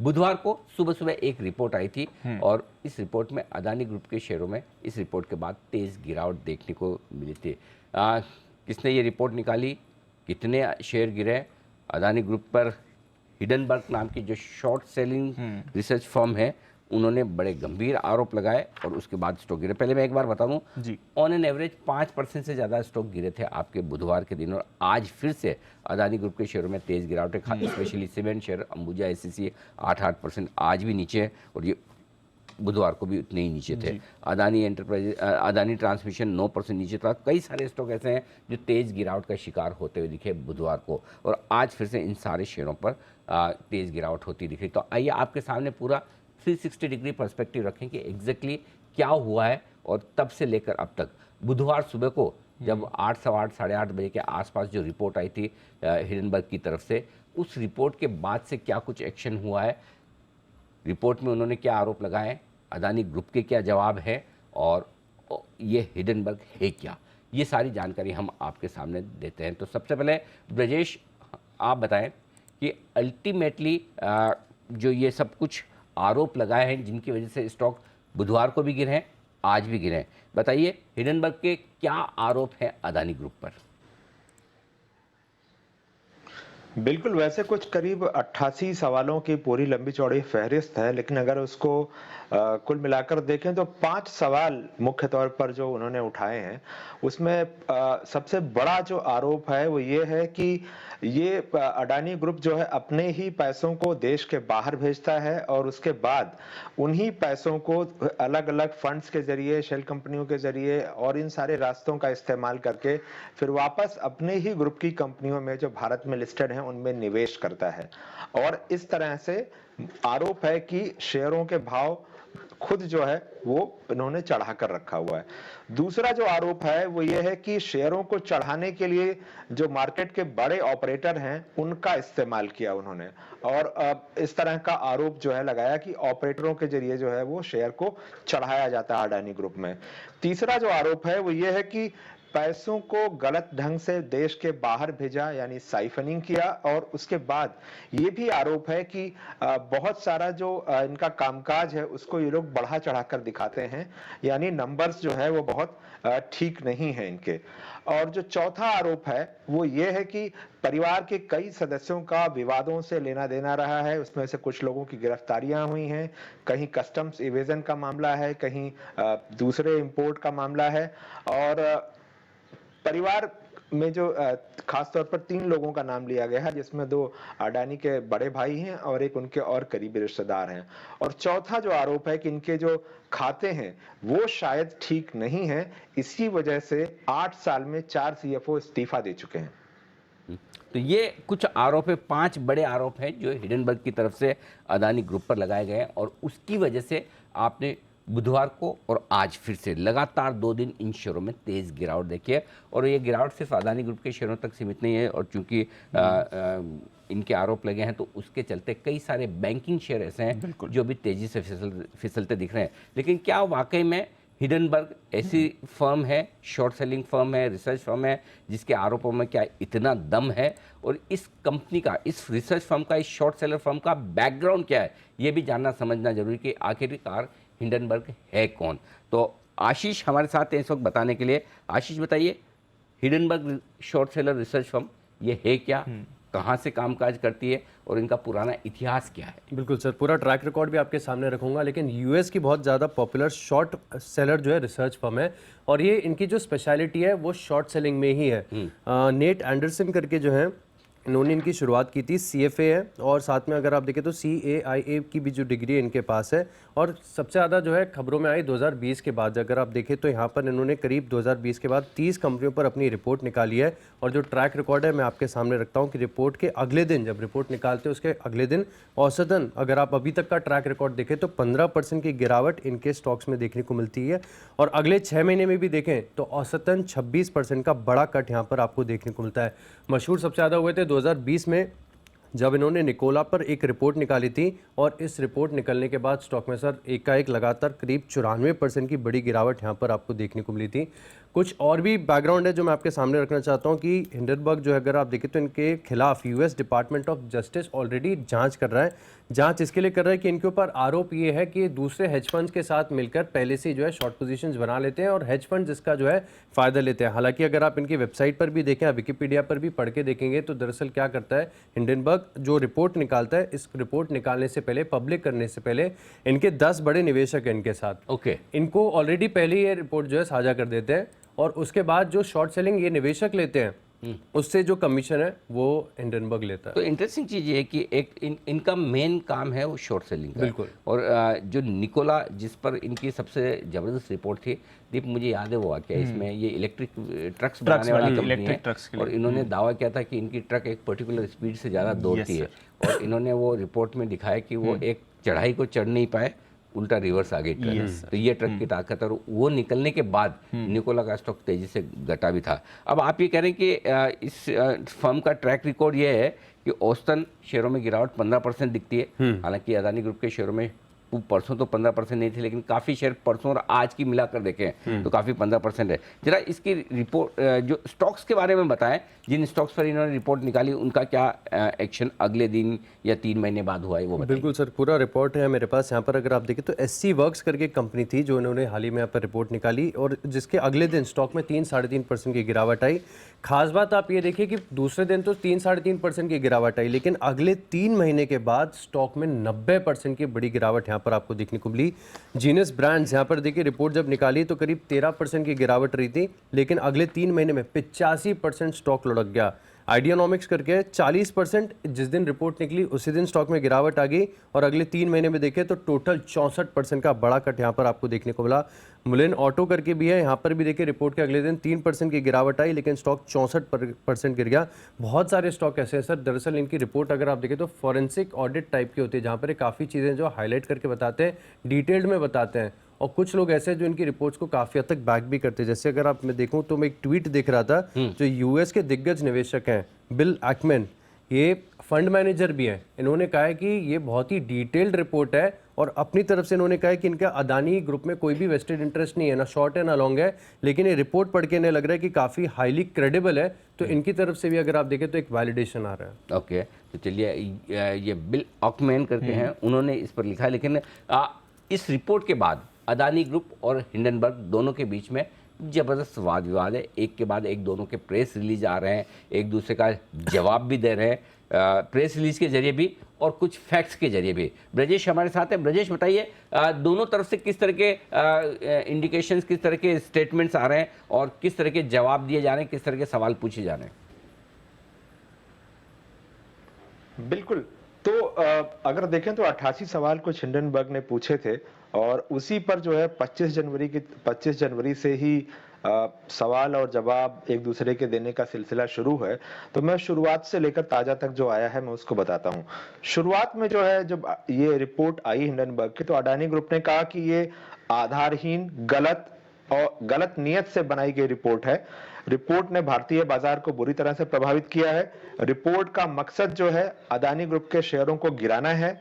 बुधवार को सुबह सुबह एक रिपोर्ट आई थी और इस रिपोर्ट में अदानी ग्रुप के शेयरों में इस रिपोर्ट के बाद तेज गिरावट देखने को मिली थी। किसने ये रिपोर्ट निकाली, कितने शेयर गिरे? अदानी ग्रुप पर हिडनबर्ग नाम की जो शॉर्ट सेलिंग रिसर्च फर्म है, उन्होंने बड़े गंभीर आरोप लगाए और उसके बाद स्टॉक गिरे। पहले मैं एक बार बता दूं, ऑन एन एवरेज 5% से ज़्यादा स्टॉक गिरे थे आपके बुधवार के दिन, और आज फिर से अदानी ग्रुप के शेयरों में तेज गिरावट है। Specially cement share Ambuja ACC 8% आज भी नीचे है, और ये बुधवार को भी उतने ही नीचे थे। अदानी एंटरप्राइज, अदानी ट्रांसमिशन 9% नीचे था। कई सारे स्टॉक ऐसे हैं जो तेज़ गिरावट का शिकार होते हुए दिखे बुधवार को, और आज फिर से इन सारे शेयरों पर तेज़ गिरावट होती दिखी। तो आइए आपके सामने पूरा 360 डिग्री पर्सपेक्टिव रखें कि एग्जैक्टली क्या हुआ है, और तब से लेकर अब तक। बुधवार सुबह को जब 8, सवा 8, साढ़े 8 बजे के आसपास जो रिपोर्ट आई थी हिडनबर्ग की तरफ से, उस रिपोर्ट के बाद से क्या कुछ एक्शन हुआ है, रिपोर्ट में उन्होंने क्या आरोप लगाए, अदानी ग्रुप के क्या जवाब है, और ये हिडनबर्ग है क्या, ये सारी जानकारी हम आपके सामने देते हैं। तो सबसे पहले ब्रजेश, आप बताएं कि अल्टीमेटली जो ये सब कुछ आरोप लगाए हैं जिनकी वजह से स्टॉक बुधवार को भी गिरे हैं, आज भी गिरे हैं, बताइए हिडनबर्ग के क्या आरोप हैं अदानी ग्रुप पर? बिल्कुल, वैसे कुछ करीब 88 सवालों की पूरी लंबी चौड़ी फहरिस्त है, लेकिन अगर उसको कुल मिलाकर देखें तो 5 सवाल मुख्य तौर पर जो उन्होंने उठाए हैं, उसमें सबसे बड़ा जो आरोप है वो ये है कि ये अडानी ग्रुप जो है अपने ही पैसों को देश के बाहर भेजता है, और उसके बाद उन्हीं पैसों को अलग अलग फंड्स के जरिए, शेल कंपनियों के जरिए और इन सारे रास्तों का इस्तेमाल करके फिर वापस अपने ही ग्रुप की कंपनियों में जो भारत में लिस्टेड हैं उनमें निवेश करता है। और इस तरह से आरोप है कि शेयरों के भाव खुद जो है वो इन्होंने चढ़ा कर रखा हुआ है। दूसरा जो आरोप है वो ये है कि शेयरों को चढ़ाने के लिए जो मार्केट के बड़े ऑपरेटर हैं उनका इस्तेमाल किया उन्होंने, और इस तरह का आरोप जो है लगाया कि ऑपरेटरों के जरिए जो है वो शेयर को चढ़ाया जाता है अडानी ग्रुप में। तीसरा जो आरोप है वो ये है कि पैसों को गलत ढंग से देश के बाहर भेजा, यानी साइफनिंग किया, और उसके बाद ये भी आरोप है कि बहुत सारा जो इनका कामकाज है उसको ये लोग बढ़ा चढ़ाकर दिखाते हैं, यानी नंबर्स जो है वो बहुत ठीक नहीं है इनके। और जो चौथा आरोप है वो ये है कि परिवार के कई सदस्यों का विवादों से लेना देना रहा है, उसमें से कुछ लोगों की गिरफ्तारियां हुई हैं, कहीं कस्टम्स इवेजन का मामला है, कहीं दूसरे इंपोर्ट का मामला है, और परिवार में जो खासतौर पर 3 लोगों का नाम लिया गया है, जिसमें 2 अडानी के बड़े भाई हैं और एक उनके और करीबी रिश्तेदार हैं। और चौथा जो आरोप है कि इनके जो खाते हैं वो शायद ठीक नहीं है, इसी वजह से 8 साल में 4 सीएफओ इस्तीफा दे चुके हैं। तो ये कुछ आरोप है, 5 बड़े आरोप हैं जो हिडनबर्ग की तरफ से अदानी ग्रुप पर लगाए गए हैं, और उसकी वजह से आपने बुधवार को और आज फिर से लगातार 2 दिन इन शेयरों में तेज़ गिरावट देखी है। और ये गिरावट सिर्फ अदानी ग्रुप के शेयरों तक सीमित नहीं है, और चूंकि इनके आरोप लगे हैं तो उसके चलते कई सारे बैंकिंग शेयर ऐसे हैं जो भी तेज़ी से फिसलते दिख रहे हैं। लेकिन क्या वाकई में हिडनबर्ग ऐसी फर्म है, शॉर्ट सेलिंग फर्म है, रिसर्च फर्म है, जिसके आरोपों में क्या इतना दम है, और इस कंपनी का, इस रिसर्च फर्म का, इस शॉर्ट सेलर फर्म का बैकग्राउंड क्या है, ये भी जानना समझना जरूरी कि आखिरकार हिडनबर्ग है कौन। तो आशीष हमारे साथ हैं इस वक्त बताने के लिए। आशीष बताइए, Hindenburg short seller research firm ये है क्या, कहाँ से कामकाज करती है, और इनका पुराना इतिहास क्या है? बिल्कुल सर, पूरा ट्रैक रिकॉर्ड भी आपके सामने रखूंगा, लेकिन यूएस की बहुत ज़्यादा पॉपुलर शॉर्ट सेलर जो है रिसर्च फर्म है, और ये इनकी जो स्पेशलिटी है वो शॉर्ट सेलिंग में ही है। नेट एंडरसन करके जो है, इन्होंने इनकी शुरुआत की थी, CFA है, और साथ में अगर आप देखें तो CAIA की भी जो डिग्री इनके पास है। और सबसे ज़्यादा जो है खबरों में आई 2020 के बाद, अगर आप देखें तो यहाँ पर इन्होंने करीब 2020 के बाद 30 कंपनियों पर अपनी रिपोर्ट निकाली है। और जो ट्रैक रिकॉर्ड है मैं आपके सामने रखता हूँ कि रिपोर्ट के अगले दिन, जब रिपोर्ट निकालते हैं उसके अगले दिन औसतन अगर आप अभी तक का ट्रैक रिकॉर्ड देखें तो 15% की गिरावट इनके स्टॉक्स में देखने को मिलती है, और अगले 6 महीने में भी देखें तो औसतन 26% का बड़ा कट यहाँ पर आपको देखने को मिलता है। मशहूर सबसे ज़्यादा हुए थे 2020 में, जब इन्होंने निकोला पर एक रिपोर्ट निकाली थी, और इस रिपोर्ट निकलने के बाद स्टॉक में सर एकाएक लगातार करीब 94% की बड़ी गिरावट यहाँ पर आपको देखने को मिली थी। कुछ और भी बैकग्राउंड है जो मैं आपके सामने रखना चाहता हूं कि हिंडनबर्ग जो है अगर आप देखें तो इनके खिलाफ US department of justice already जांच कर रहा है। जांच इसके लिए कर रहा है कि इनके ऊपर आरोप ये है कि दूसरे हेज फंड्स के साथ मिलकर पहले से जो है शॉर्ट पोजीशंस बना लेते हैं और हेज फंड्स इसका जो है फ़ायदा लेते हैं। हालांकि अगर आप इनकी वेबसाइट पर भी देखें, विकिपीडिया पर भी पढ़ के देखेंगे तो दरअसल क्या करता है हिंडनबर्ग, जो रिपोर्ट निकालता है, इस रिपोर्ट निकालने से पहले, पब्लिक करने से पहले इनके 10 बड़े निवेशक हैं इनके साथ, ओके, इनको ऑलरेडी पहले ये रिपोर्ट जो है साझा कर देते हैं और उसके बाद जो शॉर्ट सेलिंग ये निवेशक लेते हैं उससे जो कमीशन है वो हिंडनबर्ग लेता है। तो इंटरेस्टिंग चीज़ ये है कि एक इनका मेन काम है वो शॉर्ट सेलिंग का। बिल्कुल। और जो निकोला, जिस पर इनकी सबसे ज़बरदस्त रिपोर्ट थी, दीप मुझे याद है वो वाकया, इसमें ये इलेक्ट्रिक ट्रक्स बनाने वाली कंपनी है और इन्होंने दावा किया था कि इनकी ट्रक एक पर्टिकुलर स्पीड से ज़्यादा दौड़ती है और इन्होंने वो रिपोर्ट में दिखाया कि वो एक चढ़ाई को चढ़ नहीं पाए, उल्टा रिवर्स आ गई ट्रक। तो ये ट्रक की ताकत, और वो निकलने के बाद निकोला का स्टॉक तेजी से घटा भी था। अब आप ये कह रहे हैं कि इस फर्म का ट्रैक रिकॉर्ड ये है कि औसतन शेयरों में गिरावट 15% दिखती है। हालांकि अदानी ग्रुप के शेयरों में परसों तो 15% नहीं थे, लेकिन काफ़ी शेयर परसों और आज की मिलाकर देखें तो काफ़ी 15% है। जरा इसकी रिपोर्ट, जो स्टॉक्स के बारे में बताएं, जिन स्टॉक्स पर इन्होंने रिपोर्ट निकाली उनका क्या एक्शन अगले दिन या 3 महीने बाद हुआ है वो बताइए। बिल्कुल सर, पूरा रिपोर्ट है मेरे पास। यहाँ पर अगर आप देखें तो SC वर्क्स करके कंपनी थी जो इन्होंने हाल ही में यहाँ पर रिपोर्ट निकाली और जिसके अगले दिन स्टॉक में 3-3.5% की गिरावट आई। खास बात आप ये देखिए कि दूसरे दिन तो 3-3.5% की गिरावट आई, लेकिन अगले 3 महीने के बाद स्टॉक में 90% की बड़ी गिरावट यहाँ पर आपको देखने को मिली। जीनस ब्रांड्स यहाँ पर देखिए रिपोर्ट जब निकाली तो करीब 13% की गिरावट रही थी, लेकिन अगले 3 महीने में 85% स्टॉक लुढ़क गया। आइडियानॉमिक्स करके 40%, जिस दिन रिपोर्ट निकली उसी दिन स्टॉक में गिरावट आ गई और अगले 3 महीने में देखें तो टोटल 64% का बड़ा कट यहाँ पर आपको देखने को मिला। मुलिन ऑटो करके भी है, यहाँ पर भी देखिए रिपोर्ट के अगले दिन 3% की गिरावट आई, लेकिन स्टॉक 64% गिर गया। बहुत सारे स्टॉक ऐसे हैं सर, दरअसल इनकी रिपोर्ट अगर आप देखें तो फॉरेंसिक ऑडिट टाइप की होती है, जहाँ पर काफ़ी चीज़ें जो हाईलाइट करके बताते हैं, डिटेल्ड में बताते हैं। और कुछ लोग ऐसे हैं जो इनकी रिपोर्ट्स को काफ़ी हद तक बैक भी करते हैं। जैसे अगर आप मैं देखूं तो मैं एक ट्वीट देख रहा था, जो यूएस के दिग्गज निवेशक हैं बिल एक्मैन, ये फंड मैनेजर भी हैं, इन्होंने कहा है कि ये बहुत ही डिटेल्ड रिपोर्ट है और अपनी तरफ से इन्होंने कहा है कि इनका अदानी ग्रुप में कोई भी वेस्टेड इंटरेस्ट नहीं है, ना शॉर्ट है ना लॉन्ग है, लेकिन ये रिपोर्ट पढ़ के इन्हें लग रहा है कि काफ़ी हाईली क्रेडिबल है। तो इनकी तरफ से भी अगर आप देखें तो एक वैलिडेशन आ रहा है। ओके, तो चलिए, ये बिल ऑकमैन करके हैं, उन्होंने इस पर लिखा है। लेकिन इस रिपोर्ट के बाद अदानी ग्रुप और हिंडनबर्ग दोनों के बीच में ज़बरदस्त वाद विवाद है। एक के बाद एक दोनों के प्रेस रिलीज आ रहे हैं, एक दूसरे का जवाब भी दे रहे हैं, प्रेस रिलीज के जरिए भी और कुछ फैक्ट्स के जरिए भी। ब्रजेश हमारे साथ हैं। ब्रजेश, बताइए दोनों तरफ से किस तरह के इंडिकेशंस, किस तरह के स्टेटमेंट्स आ रहे हैं और किस तरह के जवाब दिए जा रहे हैं, किस तरह के सवाल पूछे जा रहे हैं? बिल्कुल, तो अगर देखें तो 88 सवाल कुछ हिंडनबर्ग ने पूछे थे और उसी पर जो है 25 जनवरी से ही सवाल और जवाब एक दूसरे के देने का सिलसिला शुरू है। तो मैं शुरुआत से लेकर ताजा तक जो आया है मैं उसको बताता हूं। शुरुआत में जो है, जब ये रिपोर्ट आई हिंडनबर्ग की, तो अडानी ग्रुप ने कहा कि ये आधारहीन, गलत नियत से बनाई गई रिपोर्ट है। रिपोर्ट ने भारतीय बाजार को बुरी तरह से प्रभावित किया है। रिपोर्ट का मकसद जो है अदानी ग्रुप के शेयरों को गिराना है,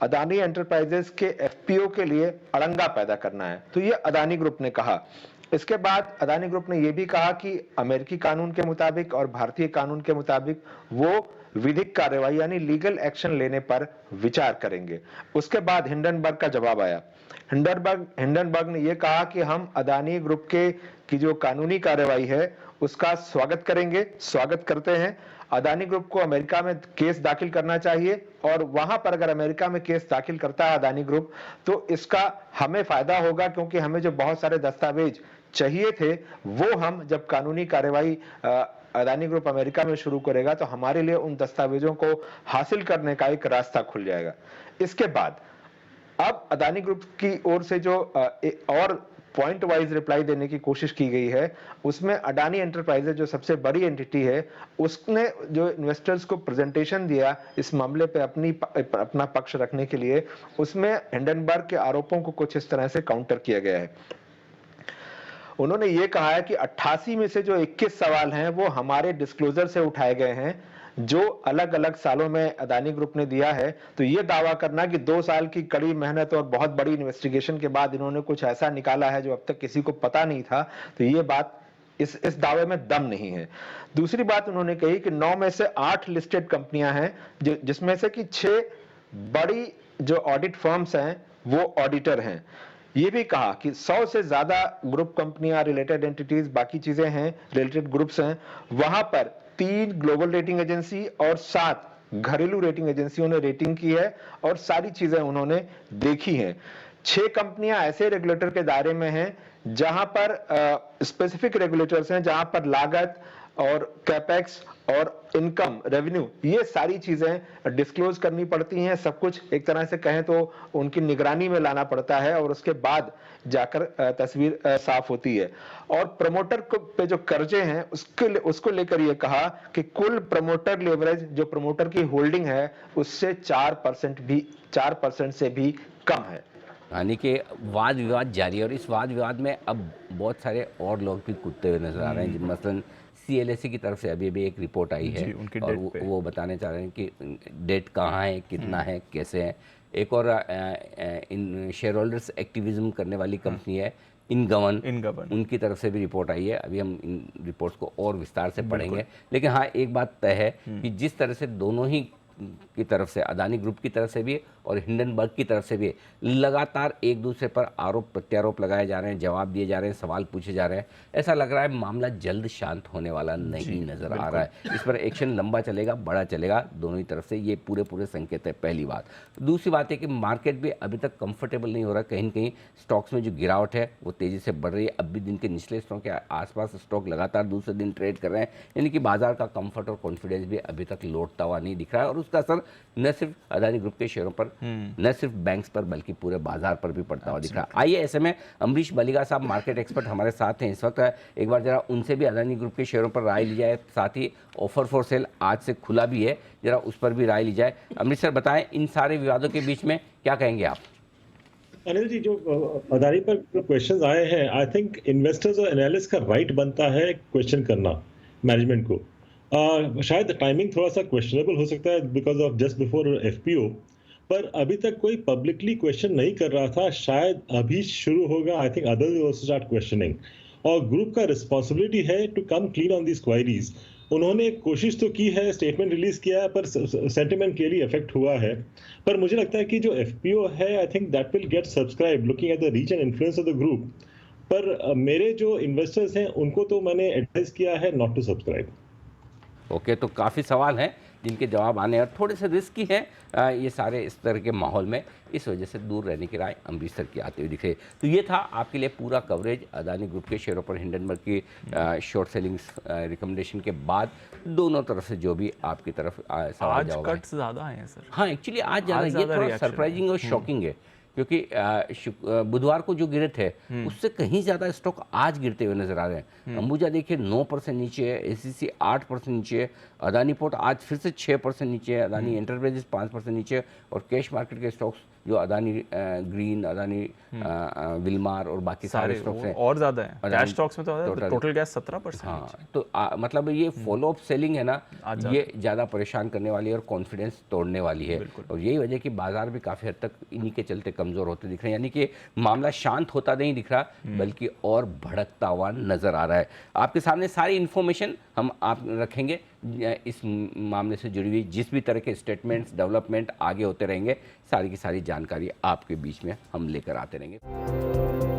अदानी एंटरप्राइजेस के एफपीओ के लिए अड़ंगा पैदा करना है। तो ये अदानी ग्रुप ने कहा। इसके बाद अदानी ग्रुप ने यह भी कहा कि अमेरिकी कानून के मुताबिक और भारतीय कानून के मुताबिक वो विधिक कार्रवाई यानी लीगल एक्शन लेने पर विचार करेंगे। उसके बाद हिंडनबर्ग का जवाब आया। हिंडनबर्ग ने यह कहा कि हम अदानी ग्रुप की जो कानूनी कार्रवाई है उसका स्वागत करते हैं। अदानी ग्रुप को अमेरिका में केस दाखिल करना चाहिए और वहां पर अगर अमेरिका में केस दाखिल करता है अदानी ग्रुप तो इसका हमें फायदा होगा, क्योंकि हमें जो बहुत सारे दस्तावेज चाहिए थे वो हम जब कानूनी कार्रवाई अदानी ग्रुप अमेरिका में शुरू करेगा तो हमारे लिए उन दस्तावेजों को हासिल करने का एक रास्ता खुल जाएगा। इसके बाद अब अदानी ग्रुप की ओर से जो और पॉइंट वाइज रिप्लाई देने की कोशिश की गई है, उसमें अडानी एंटरप्राइजेज जो सबसे बड़ी एंटिटी है उसने जो इन्वेस्टर्स को प्रेजेंटेशन दिया इस मामले पे अपना पक्ष रखने के लिए, उसमें हिंडनबर्ग के आरोपों को कुछ इस तरह से काउंटर किया गया है। उन्होंने ये कहा है कि 88 में से जो 21 सवाल हैं वो हमारे डिस्क्लोजर से उठाए गए हैं जो अलग अलग सालों में अदानी ग्रुप ने दिया है। तो ये दावा करना कि 2 साल की कड़ी मेहनत और बहुत बड़ी इन्वेस्टिगेशन के बाद इन्होंने कुछ ऐसा निकाला है जो अब तक किसी को पता नहीं था, तो ये बात इस दावे में दम नहीं है। दूसरी बात उन्होंने कही कि 9 में से 8 लिस्टेड कंपनियां हैं जिसमें से कि 6 बड़ी जो ऑडिट फर्म्स हैं वो ऑडिटर हैं। ये भी कहा कि 100 से ज्यादा ग्रुप कंपनियां, रिलेटेड एंटिटीज, बाकी चीजें हैं, रिलेटेड ग्रुप्स हैं, वहां पर 3 ग्लोबल रेटिंग एजेंसी और 7 घरेलू रेटिंग एजेंसियों ने रेटिंग की है और सारी चीजें उन्होंने देखी हैं। 6 कंपनियां ऐसे रेगुलेटर के दायरे में हैं जहां पर स्पेसिफिक रेगुलेटर्स हैं, जहां पर लागत और कैपेक्स और इनकम, रेवेन्यू, ये सारी चीजें डिस्क्लोज करनी पड़ती हैं। सब कुछ एक तरह से कहें तो उनकी निगरानी में लाना पड़ता है और उसके बाद जाकर तस्वीर साफ होती है। और प्रमोटर पे जो कर्जे हैं उसको लेकर ये कहा कि कुल प्रमोटर लेवरेज, जो प्रमोटर की होल्डिंग है, उससे 4% से भी कम है। यानी कि वाद विवाद जारी है और इस वाद विवाद में अब बहुत सारे और लोग भी कूदते हुए नजर आ रहे हैं। मसलन CLSC की तरफ से अभी एक रिपोर्ट आई है और वो बताने चाह रहे हैं कि डेट कहाँ है, कितना है, कैसे है। एक और इन शेयर होल्डर्स एक्टिविज्म करने वाली कंपनी है इनगवन, उनकी तरफ से भी रिपोर्ट आई है। अभी हम इन रिपोर्ट्स को और विस्तार से पढ़ेंगे, लेकिन हाँ एक बात तय है कि जिस तरह से दोनों ही की तरफ से, अदानी ग्रुप की तरफ से भी और हिंडनबर्ग की तरफ से भी लगातार एक दूसरे पर आरोप प्रत्यारोप लगाए जा रहे हैं, जवाब दिए जा रहे हैं, सवाल पूछे जा रहे हैं। ऐसा लग रहा है मामला जल्द शांत होने वाला नहीं नजर आ रहा है। इस पर एक्शन लंबा चलेगा, बड़ा चलेगा दोनों ही तरफ से, ये पूरे संकेत है। पहली बात। दूसरी बात है कि मार्केट भी अभी तक कंफर्टेबल नहीं हो रहा। कहीं न कहीं स्टॉक्स में जो गिरावट है वो तेजी से बढ़ रही है। अब भी दिन के निचले स्टॉक के आसपास स्टॉक लगातार दूसरे दिन ट्रेड कर रहे हैं, यानी कि बाजार का कंफर्ट और कॉन्फिडेंस भी अभी तक लौटता हुआ नहीं दिख रहा है और उसका असर न सिर्फ अदानी ग्रुप के शेयरों पर, न सिर्फ बैंक्स पर, बल्कि पूरे बाजार पर भी पड़ता हुआ दिख रहा है। आइए ऐसे में अमरीश बलिगा साहब, मार्केट एक्सपर्ट हमारे साथ हैं इस वक्त, एक बार जरा उनसे भी अदानी ग्रुप के शेयरों पर राय ली जाए। साथ ही ऑफर फॉर सेल आज से खुला भी है, जरा उस पर भी राय ली जाए। अमरीश सर बताएं, इन सारे विवादों के बीच में क्या कहेंगे आप? अनिल जी, जो अदानी पर क्वेश्चंस आए हैं, आई थिंक इन्वेस्टर्स और एनालिस्ट का राइट बनता है क्वेश्चन करना मैनेजमेंट को। शायद टाइमिंग थोड़ा सा क्वेश्चनेबल हो सकता है because of just before FPO, पर अभी तक कोई पब्लिकली क्वेश्चन नहीं कर रहा था। शायद अभी शुरू होगा। I think others will also start questioning और ग्रुप का रिस्पॉन्सिबिलिटी है to come clean on this queries. उन्होंने कोशिश तो की है, स्टेटमेंट रिलीज किया है, पर सेंटिमेंट क्लियरली अफेक्ट हुआ है। पर मुझे लगता है कि जो FPO है, I think that will get subscribe looking at the reach and influence of the group. पर मेरे जो इन्वेस्टर्स हैं उनको तो मैंने एडवाइस किया है नॉट टू सब्सक्राइब। ओके, तो काफ़ी सवाल हैं जिनके जवाब आने और थोड़े से रिस्की हैं ये सारे इस तरह के माहौल में, इस वजह से दूर रहने की राय अमरीश सर की आते हुए दिख रही है। तो ये था आपके लिए पूरा कवरेज अदानी ग्रुप के शेयरों पर हिंडनबर्ग की शॉर्ट सेलिंग रिकमेंडेशन के बाद दोनों तरफ से जो भी आपकी तरफ सवाल जवाब आज कट्स ज़्यादा आए हैं सर। हाँ, एक्चुअली आज ज़्यादा ये थोड़ा सरप्राइजिंग और शॉकिंग है, क्योंकि बुधवार को जो गिरे थे उससे कहीं ज़्यादा स्टॉक आज गिरते हुए नजर आ रहे हैं। अंबुजा देखिए 9% नीचे है, ACC 8% नीचे है, अदानी पोर्ट आज फिर से 6% नीचे है, अदानी एंटरप्राइजेस 5% नीचे है और कैश मार्केट के स्टॉक्स जो अदानी ग्रीन, अदानी विलमार और बाकी सारे स्टॉक्स हैं और ज़्यादा है। कैश स्टॉक्स में तो टोटल गैस 17%। हाँ, तो मतलब ये फॉलो अप सेलिंग है ना, ये ज़्यादा परेशान करने वाली है और कॉन्फिडेंस तोड़ने वाली है और यही वजह कि बाजार भी काफ़ी हद तक इन्हीं के चलते कमज़ोर होते दिख रहे हैं। यानी कि मामला शांत होता नहीं दिख रहा, बल्कि और भड़कता हुआ नज़र आ रहा है। आपके सामने सारी इन्फॉर्मेशन हम आप रखेंगे, इस मामले से जुड़ी हुई जिस भी तरह के स्टेटमेंट्स, डेवलपमेंट आगे होते रहेंगे, सारी की सारी जानकारी आपके बीच में हम लेकर आते रहेंगे।